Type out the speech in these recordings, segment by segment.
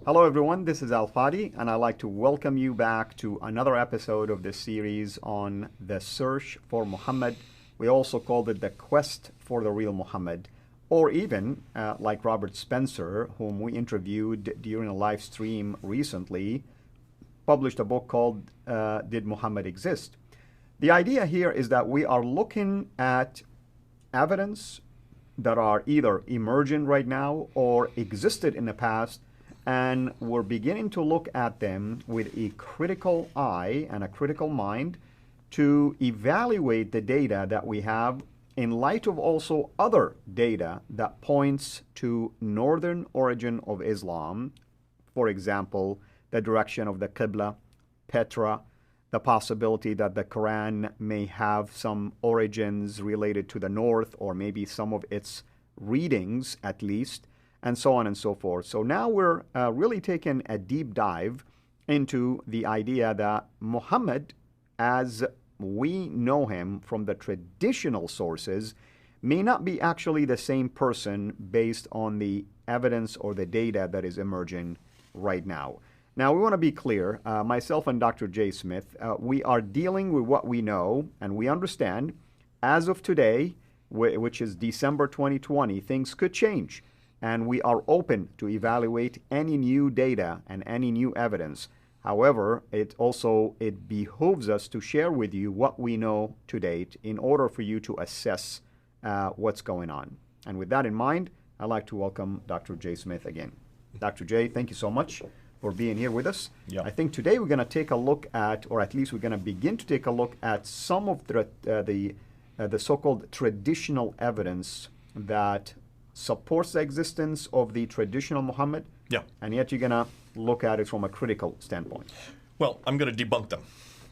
Hello, everyone. This is Al Fadi, and I'd like to welcome you back to another episode of this series on the search for Muhammad. We also called it the quest for the real Muhammad, or even like Robert Spencer, whom we interviewed during a live stream recently, published a book called Did Muhammad Exist? The idea here is that we are looking at evidence that are either emergent right now or existed in the past, and we're beginning to look at them with a critical eye and a critical mind to evaluate the data that we have in light of also other data that points to northern origin of Islam. For example, the direction of the Qibla, Petra, the possibility that the Quran may have some origins related to the north, or maybe some of its readings at least, and so on and so forth. So now we're really taking a deep dive into the idea that Muhammad, as we know him from the traditional sources, may not be actually the same person based on the evidence or the data that is emerging right now. Now, we want to be clear, myself and Dr. J. Smith, we are dealing with what we know and we understand. As of today, which is December 2020, things could change. And we are open to evaluate any new data and any new evidence. However, it behooves us to share with you what we know to date in order for you to assess what's going on. And with that in mind, I'd like to welcome Dr. J. Smith again. Dr. J, thank you so much for being here with us. Yeah. I think today we're going to take a look at, or at least we're going to begin to take a look at some of the so-called traditional evidence that supports the existence of the traditional Muhammad, Yeah. and yet you're going to look at it from a critical standpoint. Well, I'm going to debunk them.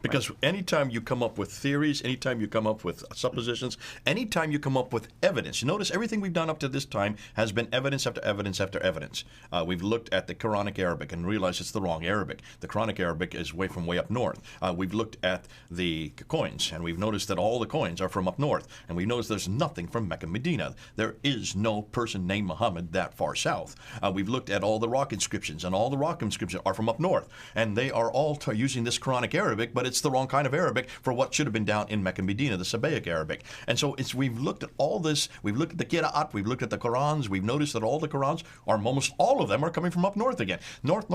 Because anytime you come up with theories, anytime you come up with suppositions, anytime you come up with evidence, you notice everything we've done up to this time has been evidence after evidence after evidence. We've looked at the Quranic Arabic and realized it's the wrong Arabic. The Quranic Arabic is way up north. We've looked at the coins, and we've noticed that all the coins are from up north. And we noticed there's nothing from Mecca, Medina. There is no person named Muhammad that far south. We've looked at all the rock inscriptions, and all the rock inscriptions are from up north. And they are all using this Quranic Arabic, but it's the wrong kind of Arabic for what should have been down in Mecca, Medina, the Sabbaic Arabic. And so we've looked at all this, we've looked at the Qira'at, we've looked at the Qurans, we've noticed that all the Qurans, or almost all of them, are coming from up north again. North.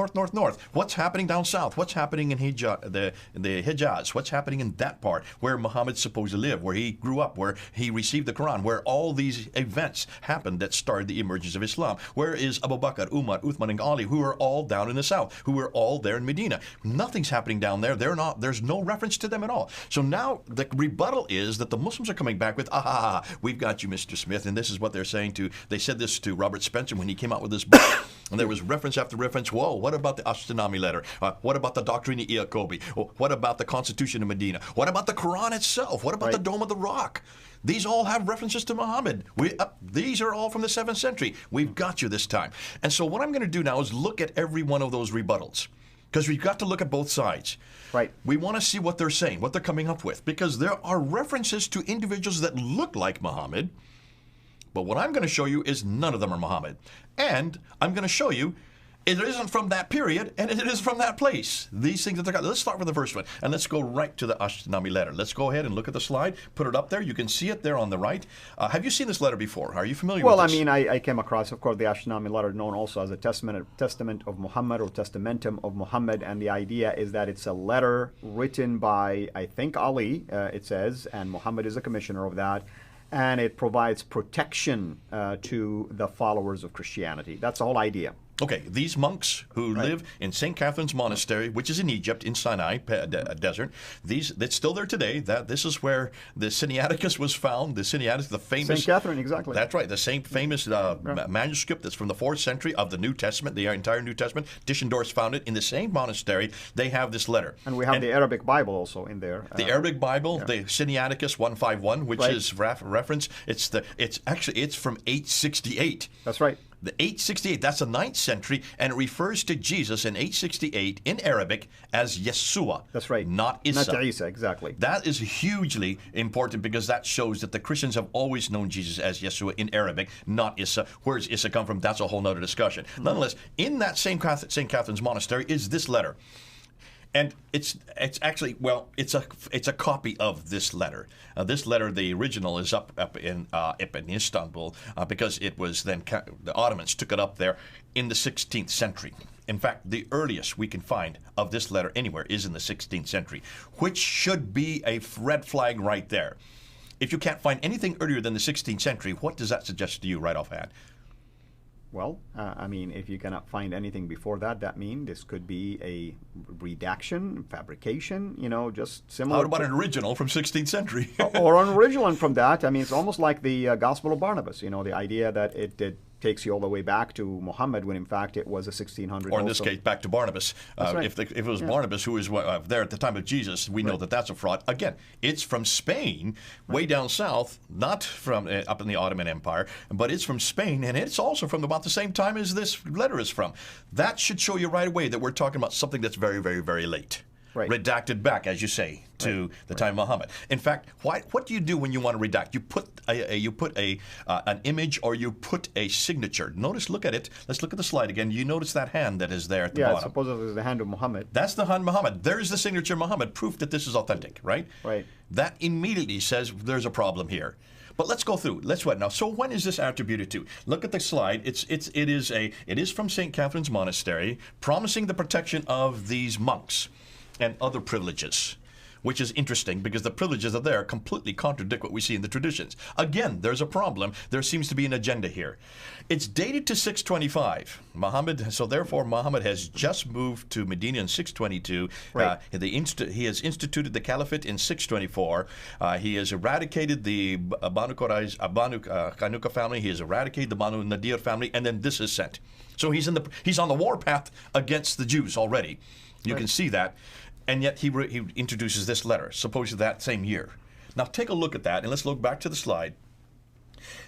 What's happening down south? What's happening in the Hijaz? What's happening in that part where Muhammad's supposed to live, where he grew up, where he received the Quran, where all these events happened that started the emergence of Islam? Where is Abu Bakr, Umar, Uthman, and Ali, who are all down in the south, who are all there in Medina? Nothing's happening down there. There's no reference to them at all. So now the rebuttal is that the Muslims are coming back with, we've got you, Mr. Smith, and this is what they're saying they said this to Robert Spencer when he came out with this book, and there was reference after reference. Whoa, what about the Ashtiname letter? What about the Doctrine of Iacobi? What about the Constitution of Medina? What about the Quran itself? What about the Dome of the Rock? These all have references to Muhammad. These are all from the 7th century. We've got you this time. And so what I'm going to do now is look at every one of those rebuttals, because we've got to look at both sides. Right. We want to see what they're saying, what they're coming up with, because there are references to individuals that look like Muhammad, but what I'm going to show you is none of them are Muhammad. And I'm going to show you it isn't from that period, and it is from that place. These things that they're got. Let's start with the first one, and let's go right to the Ashtiname letter. Let's go ahead and look at the slide, put it up there. You can see it there on the right. Have you seen this letter before? Are you familiar with this? Well, I mean, I came across, of course, the Ashtiname letter, known also as a Testament of Muhammad, or Testamentum of Muhammad, and the idea is that it's a letter written by, I think, Ali, it says, and Muhammad is a commissioner of that, and it provides protection to the followers of Christianity. That's the whole idea. Okay, these monks who live in St. Catherine's Monastery, which is in Egypt, in Sinai desert, that's still there today. This is where the Sinaiticus was found. The Sinaiticus, the famous... St. Catherine, exactly. That's right, the same famous manuscript that's from the 4th century of the New Testament, the entire New Testament. Tischendorf found it in the same monastery. They have this letter. And we have the Arabic Bible also in there. The Arabic Bible, the Sinaiticus 151, which is reference. It's from 868. That's right. The 868, that's the 9th century, and it refers to Jesus in 868 in Arabic as Yeshua. That's right. Not Isa. Not Isa, exactly. That is hugely important because that shows that the Christians have always known Jesus as Yeshua in Arabic, not Isa. Where does Isa come from? That's a whole nother discussion. Nonetheless, in that same St. Catherine's Monastery is this letter. And it's actually, well, it's a copy of this letter. This letter, the original, is up in Istanbul because it was then the Ottomans took it up there in the 16th century. In fact, the earliest we can find of this letter anywhere is in the 16th century, which should be a red flag right there. If you can't find anything earlier than the 16th century, what does that suggest to you right offhand? Well, I mean, if you cannot find anything before that, that means this could be a redaction, fabrication, just similar. How about an original from 16th century? Or an original from that. I mean, it's almost like the Gospel of Barnabas, the idea that it takes you all the way back to Muhammad when in fact it was a 1600. Or in this case, back to Barnabas. Right. If it was Barnabas who was there at the time of Jesus, we know that that's a fraud. Again, it's from Spain, way down south, not from up in the Ottoman Empire, but it's from Spain, and it's also from about the same time as this letter is from. That should show you right away that we're talking about something that's very, very, very late. Right. Redacted back, as you say, to the time of Muhammad. In fact, what do you do when you want to redact? You put an image or you put a signature. Notice, look at it. Let's look at the slide again. You notice that hand that is there at the bottom. Yeah, supposedly it's the hand of Muhammad. That's the hand of Muhammad. There's the signature Muhammad, proof that this is authentic, right? Right. That immediately says there's a problem here. But let's go through. Let's what now? So when is this attributed to? Look at the slide. It is from St. Catherine's Monastery, promising the protection of these monks and other privileges, which is interesting because the privileges are there completely contradict what we see in the traditions. Again, there's a problem. There seems to be an agenda here. It's dated to 625. So therefore, Muhammad has just moved to Medina in 622. Right. He has instituted the caliphate in 624. He has eradicated the Banu Qanuqa family. He has eradicated the Banu Nadir family, and then this is sent. So he's on the warpath against the Jews already. You can see that. And yet he introduces this letter, supposedly that same year. Now take a look at that, and let's look back to the slide.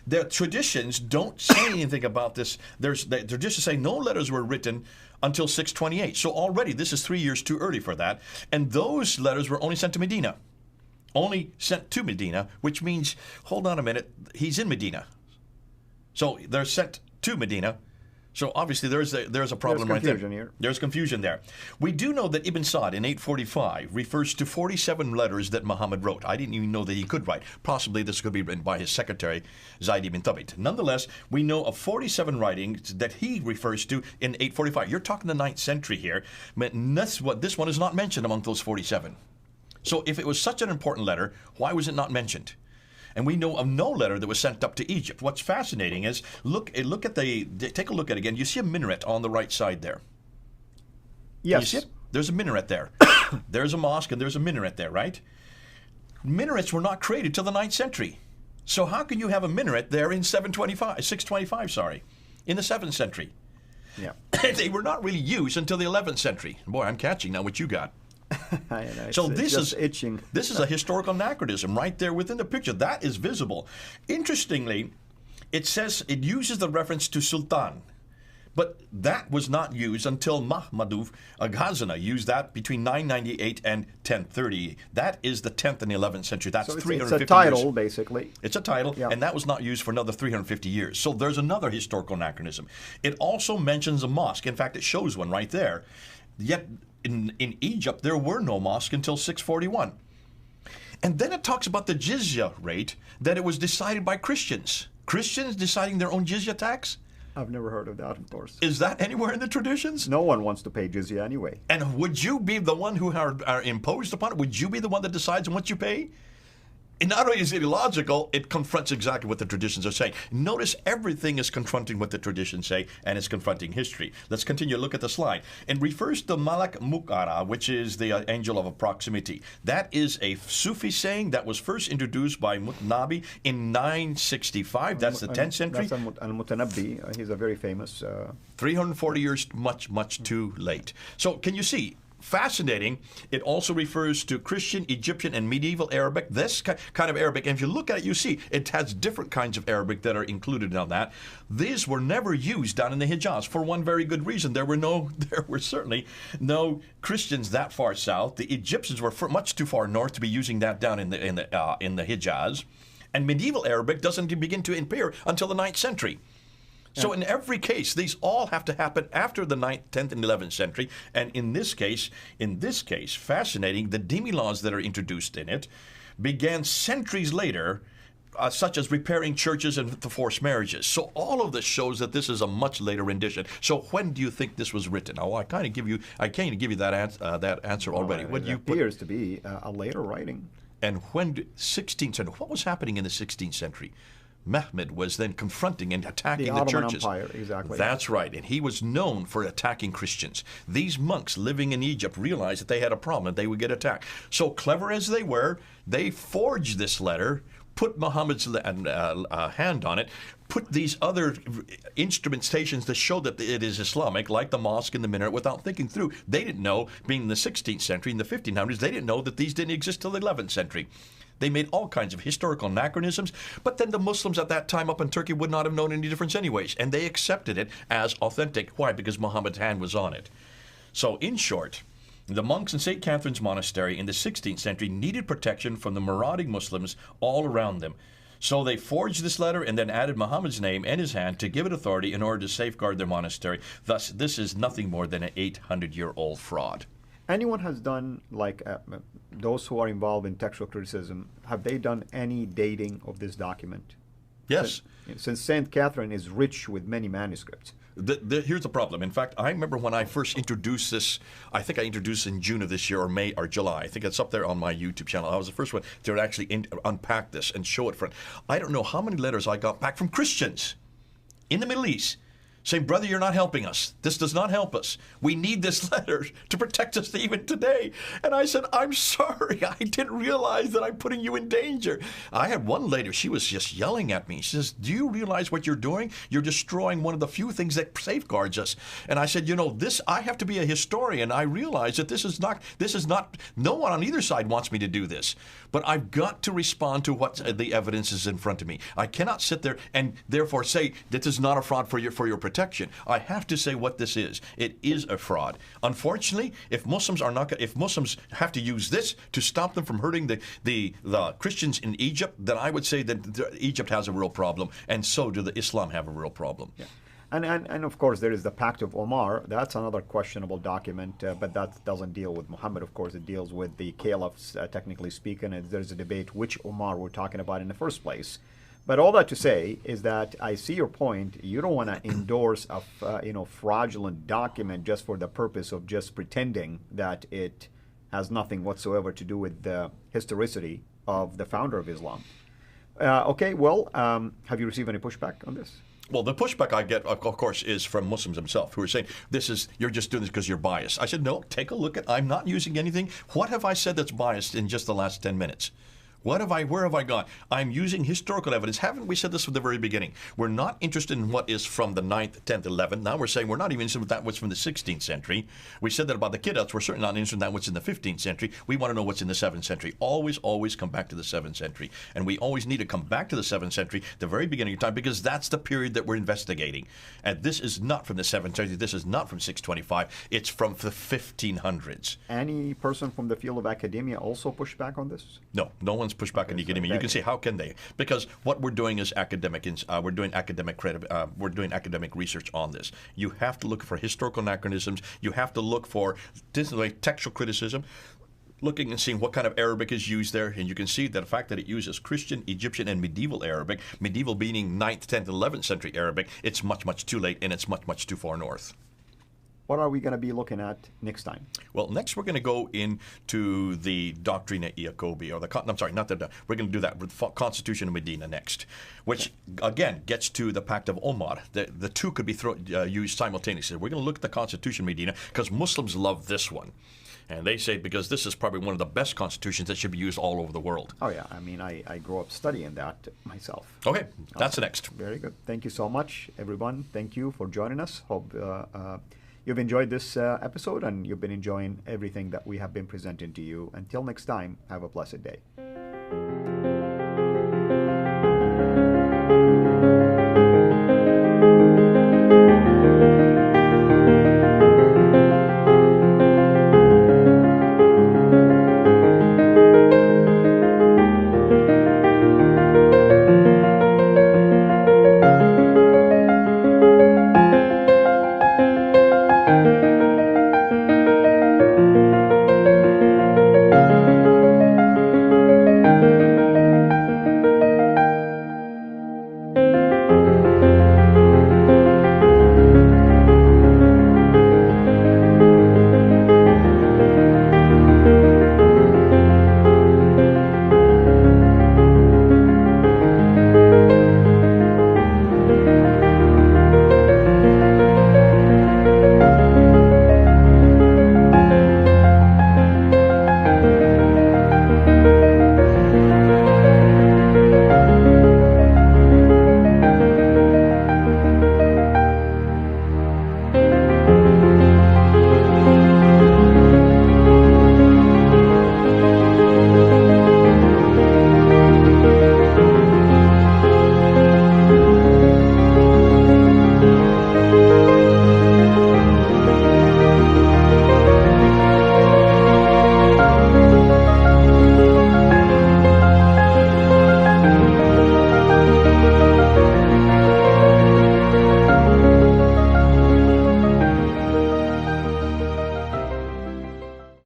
The traditions don't say anything about this. They're just saying no letters were written until 628. So already this is 3 years too early for that. And those letters were only sent to Medina. Only sent to Medina, which means, hold on a minute, he's in Medina. So they're sent to Medina. So obviously there's a problem right there. Here. There's confusion there. We do know that Ibn Sa'd in 845 refers to 47 letters that Muhammad wrote. I didn't even know that he could write. Possibly this could be written by his secretary, Zayd ibn Thabit. Nonetheless, we know of 47 writings that he refers to in 845. You're talking the 9th century here. This one is not mentioned among those 47. So if it was such an important letter, why was it not mentioned? And we know of no letter that was sent up to Egypt. What's fascinating is take a look at it again. You see a minaret on the right side there. Yes. Can you see it? There's a minaret there. There's a mosque and there's a minaret there, right? Minarets were not created till the 9th century. So how can you have a minaret there in 625, in the 7th century? Yeah. They were not really used until the 11th century. Boy, I'm catching now what you got. I know, so this is itching. This is a historical anachronism right there within the picture. That is visible. Interestingly, it says it uses the reference to Sultan, but that was not used until Mahmud Ghazana used that between 998 and 1030. That is the 10th and the 11th century. That's 350 years. It's a title, basically. It's a title, yeah. And that was not used for another 350 years. So there's another historical anachronism. It also mentions a mosque. In fact, it shows one right there. Yet in Egypt, there were no mosques until 641. And then it talks about the jizya rate, that it was decided by Christians. Christians deciding their own jizya tax? I've never heard of that, of course. Is that anywhere in the traditions? No one wants to pay jizya anyway. And would you be the one who are imposed upon it? Would you be the one that decides on what you pay? And not only is it illogical, it confronts exactly what the traditions are saying. Notice everything is confronting what the traditions say, and it's confronting history. Let's continue. Look at the slide. It refers to Malak Muqara, which is the angel of proximity. That is a Sufi saying that was first introduced by Mutnabi in 965. That's the 10th century. That's Al-Mutanabbi. He's a very famous... 340 years, much too late. So can you see? fascinating, it also refers to Christian, Egyptian, and medieval Arabic. This kind of Arabic, and if you look at it, you see it has different kinds of Arabic that are included on that. These were never used down in the Hijaz for one very good reason. There were certainly no Christians that far south. The Egyptians were much too far north to be using that down in the Hijaz. And medieval Arabic doesn't begin to appear until the 9th century. So in every case, these all have to happen after the 9th, 10th, and 11th century. And in this case, fascinating, the demi-laws that are introduced in it began centuries later, such as repairing churches and the forced marriages. So all of this shows that this is a much later rendition. So when do you think this was written? Oh, I can't give you that answer already. It appears to be a later writing. And when 16th century? What was happening in the 16th century? Mehmed was then confronting and attacking the churches. The Ottoman Empire, exactly. That's right, and he was known for attacking Christians. These monks living in Egypt realized that they had a problem and they would get attacked. So clever as they were, they forged this letter, put Muhammad's hand on it, put these other instrumentations to show that it is Islamic, like the mosque and the minaret, without thinking through. They didn't know, being in the 16th century, in the 1500s, they didn't know that these didn't exist till the 11th century. They made all kinds of historical anachronisms, but then the Muslims at that time up in Turkey would not have known any difference anyways, and they accepted it as authentic. Why? Because Muhammad's hand was on it. So in short, the monks in St. Catherine's Monastery in the 16th century needed protection from the marauding Muslims all around them. So they forged this letter and then added Muhammad's name and his hand to give it authority in order to safeguard their monastery. Thus, this is nothing more than an 800-year-old fraud. Anyone has done, like those who are involved in textual criticism, have they done any dating of this document? Yes. Since St. Catherine is rich with many manuscripts. Here's the problem. In fact, I remember when I first introduced this, I think I introduced it in June of this year or May or July. I think it's up there on my YouTube channel. I was the first one to actually unpack this and show it for it. I don't know how many letters I got back from Christians in the Middle East saying, brother, you're not helping us. This does not help us. We need this letter to protect us even today. And I said, I'm sorry. I didn't realize that I'm putting you in danger. I had one lady, she was just yelling at me. She says, do you realize what you're doing? You're destroying one of the few things that safeguards us. And I said, you know, I have to be a historian. I realize that this is not, no one on either side wants me to do this. But I've got to respond to what the evidence is in front of me. I cannot sit there and therefore say that this is not a fraud for your protection. I have to say what this is. It is a fraud. Unfortunately, if Muslims have to use this to stop them from hurting the Christians in Egypt, then I would say that Egypt has a real problem, and so do the Islam have a real problem. Yeah. And of course, there is the Pact of Omar. That's another questionable document, but that doesn't deal with Muhammad. Of course, it deals with the caliphs, technically speaking, and there's a debate which Omar we're talking about in the first place. But all that to say is that I see your point. You don't want to endorse a fraudulent document just for the purpose of just pretending that it has nothing whatsoever to do with the historicity of the founder of Islam. Okay, well, have you received any pushback on this? Well, the pushback I get, of course, is from Muslims themselves who are saying, you're just doing this because you're biased. I said, no, take a look at, I'm not using anything. What have I said that's biased in just the last 10 minutes? Where have I gone? I'm using historical evidence. Haven't we said this from the very beginning? We're not interested in what is from the 9th, 10th, 11th. Now we're saying we're not even interested in that what's from the 16th century. We said that about the Kidduts. We're certainly not interested in that what's in the 15th century. We want to know what's in the 7th century. Always, always come back to the 7th century. And we always need to come back to the 7th century, the very beginning of time, because that's the period that we're investigating. And this is not from the 7th century. This is not from 625. It's from the 1500s. Any person from the field of academia also pushed back on this? No, no one's pushed back on academia. You can say, how can they? Because what we're doing is we're doing academic research on this. You have to look for historical anachronisms. You have to look for textual criticism, looking and seeing what kind of Arabic is used there. And you can see that the fact that it uses Christian, Egyptian, and medieval Arabic, medieval meaning 9th, 10th, 11th century Arabic, it's much, much too late, and it's much, much too far north. What are we going to be looking at next time? Well, next we're going to go into the Doctrina Iacobi, or we're going to do that with Constitution of Medina next, which again gets to the Pact of Omar. The two could be used simultaneously. We're going to look at the Constitution of Medina because Muslims love this one. And they say because this is probably one of the best constitutions that should be used all over the world. Oh, yeah. I mean, I grew up studying that myself. Okay. That's the next. Very good. Thank you so much, everyone. Thank you for joining us. Hope you've enjoyed this episode and you've been enjoying everything that we have been presenting to you. Until next time, have a blessed day.